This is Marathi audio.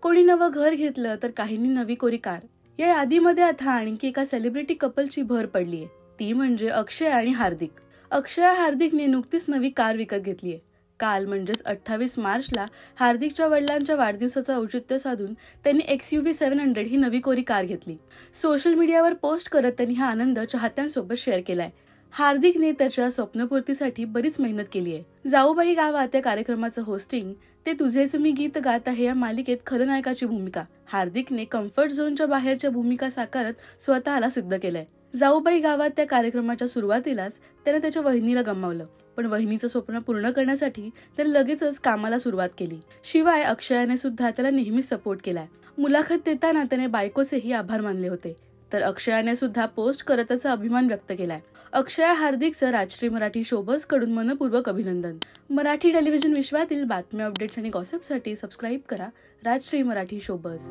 कोणी नवं घर घेतलं तर काहींनी नवी कोरी कार. या यादीमध्ये आता आणखी एका सेलिब्रिटी कपलची भर पडलीये, ती म्हणजे अक्षय आणि हार्दिक. अक्षय हार्दिकने नुकतीच नवी कार विकत घेतलीये. काल म्हणजेच 28 मार्चला हार्दिकच्या वडिलांच्या वाढदिवसाचं औचित्य साधून त्यांनी XUV 700 ही नवी कोरी कार घेतली. सोशल मीडियावर पोस्ट करत त्यांनी हा आनंद चाहत्यांसोबत शेअर केलाय. हार्दिकने त्याच्या स्वप्नपूर्तीसाठी बरीच मेहनत केली आहे. जाऊबाई गावात या कार्यक्रमाचं होस्टिंग, ते तुझेच मी गीत गात आहे या मालिकेत खलनायकाची भूमिका, हार्दिकने कम्फर्ट झोनच्या बाहेरच्या भूमिका साकारत स्वतःला सिद्ध केलंय. जाऊबाई गावात त्या कार्यक्रमाच्या सुरुवातीलाच त्याने त्याच्या वहिनीला गमावलं, पण वहिनीचं स्वप्न पूर्ण करण्यासाठी त्याने लगेचच कामाला सुरुवात केली. शिवाय अक्षयाने सुद्धा त्याला नेहमीच सपोर्ट केलाय. मुलाखत देताना त्याने बायकोचेही आभार मानले होते. तर अक्षयाने सुद्धा पोस्ट करत त्याचा अभिमान व्यक्त केलाय. अक्षय हार्दिकचं राजश्री मराठी शोबज कडून मनपूर्वक अभिनंदन. मराठी टेलिव्हिजन विश्वातील बातम्या, अपडेट्स आणि गॉसिपसाठी सबस्क्राईब करा राजश्री मराठी शोबज.